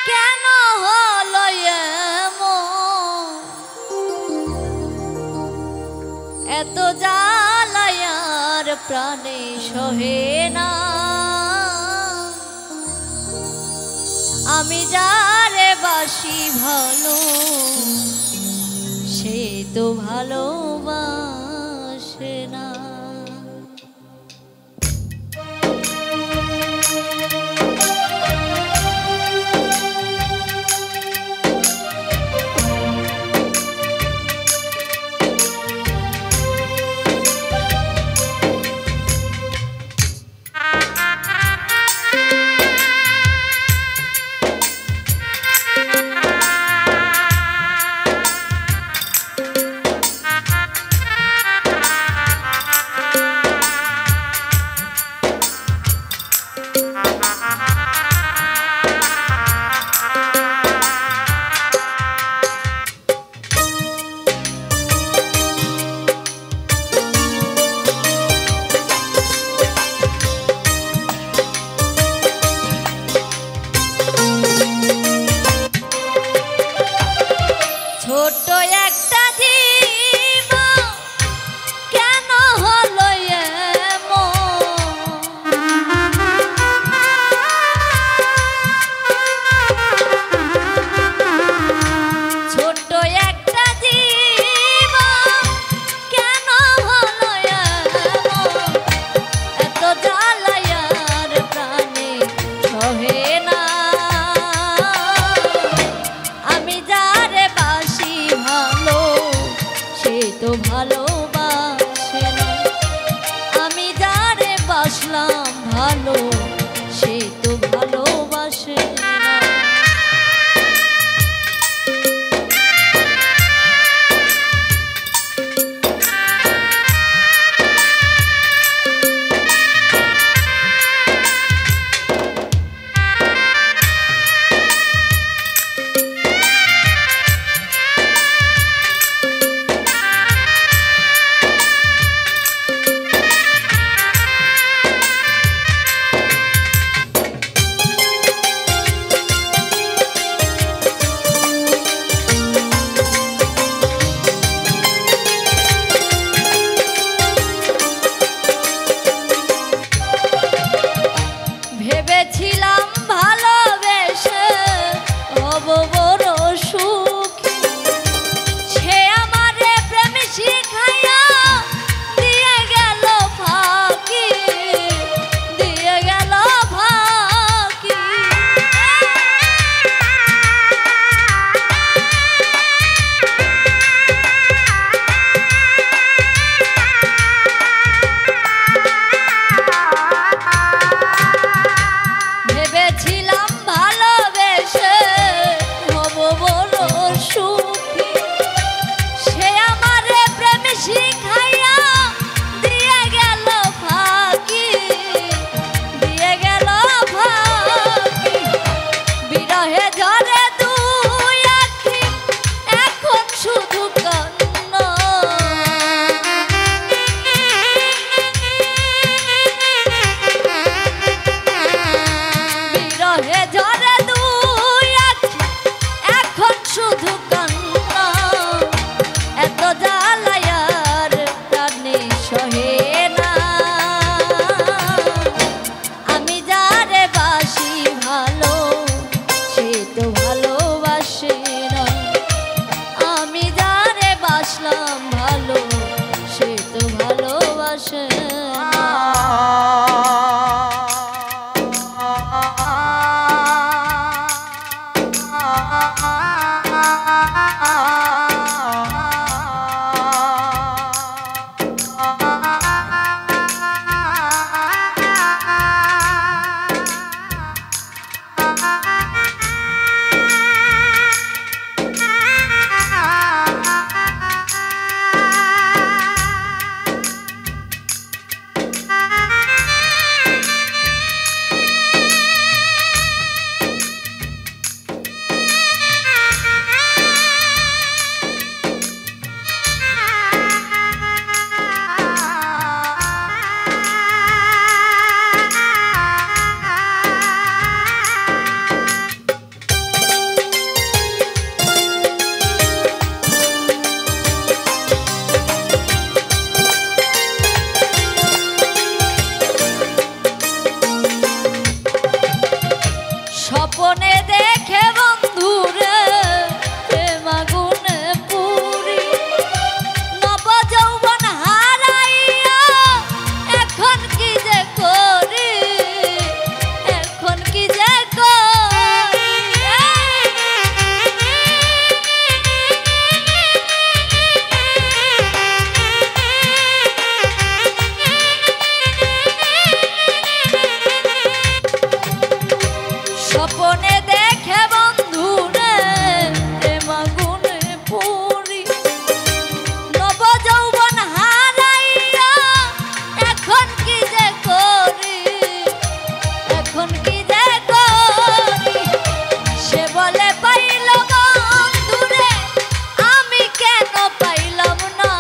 কেন হলো এমন, এত জ্বালায়ার প্রাণে সহে না। আমি যারে বাসি ভালো, সে তো ভালোবাসে না। ছোট্ট একটা জীবন কেন হলো এমন, ছোট্ট একটা জীবন কেন হলো এমন, এত জ্বালায়ার প্রাণে সহে না। আমি যারে বাসি ভালো, সে তো ভালোবাসে না। আমি যারে বাসলাম ভালো, সে তো ভালোবাসে না। ভেবেছিলাম ভালোবেসে হব বড় সুখী, সে আমারে প্রেম শিখাইয়া দিয়ে গেল ফাঁকি, দিয়ে গেল ফাঁকি। ভেবেছিলাম ভালোবেসে হব বড় সুখী, সে আমারে প্রেম শিখাইয়া দিয়ে গেল ফাঁকি, দিয়ে গেল ফাঁকি। বিরহে ঝরে দুই আঁখি এখন শুধু কান্না, বিরহে ঝরে দুই আঁখি এখন শুধু কান্না। এত জ্বালায়ার প্রাণে সহে না। আমি যারে বাসি ভালো, সে তো ভালোবাসে না। আমি যারে বাসলাম ভালো, সে তো ভালোবাসে না। দেখে বন্ধু রে প্রেম আগুনে পুরি নব যৌবন হারাইয়া এখন কি যে করি এখন কি যে করি সে বলে পাইল বন্ধু রে আমি কেন পাইলাম না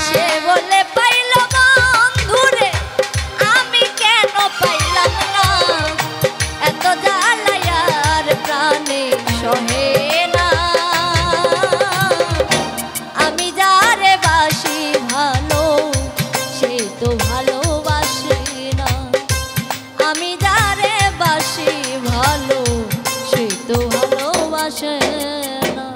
সে বলে পাইল বন্ধু রে আমি কেন পাইলাম না এত জ্বালায়ার প্রাণে সহে না আমি যারে বাসি ভালো সে তো ভালোবাসে না আমি যারে বাসি ভালো সে তো ভালোবাসে না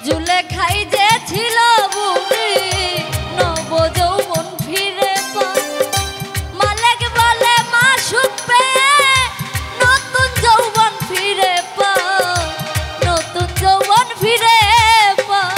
জুলেখাই যে ছিল বুড়ি নব যৌবন ফিরে পায় মালিক বলে মাসুক পেয়ে নতুন যৌবন ফিরে পায় নতুন যৌবন ফিরে পায়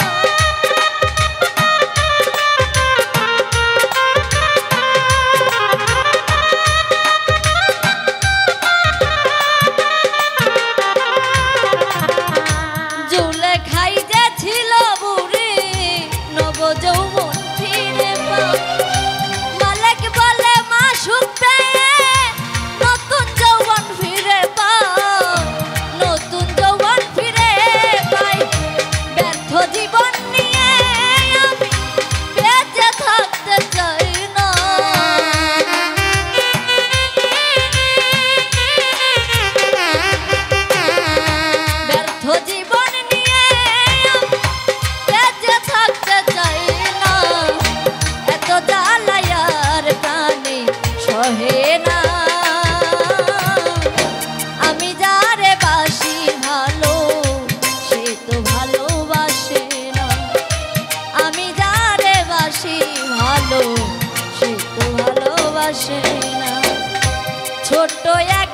জুলেখাই যে ছিল বুড়ি নব যৌবন ফিরে পায় মালিক বলে মাসুক পেয়ে নতুন যৌবন ফিরে পায় নতুন যৌবন ফিরে পায় ব্যর্থ জীবন নিয়ে আমি বেঁচে থাকতে চাই না ব্যর্থ জীবন নিয়ে আমি বেঁচে থাকতে চাই না এত জ্বালায়ার প্রাণে সহে না আমি যারে বাসি ভালো সে তো ভালোবাসে না আমি যারে বাসি ভালো সে তো ভালোবাসে না ছোট্ট এক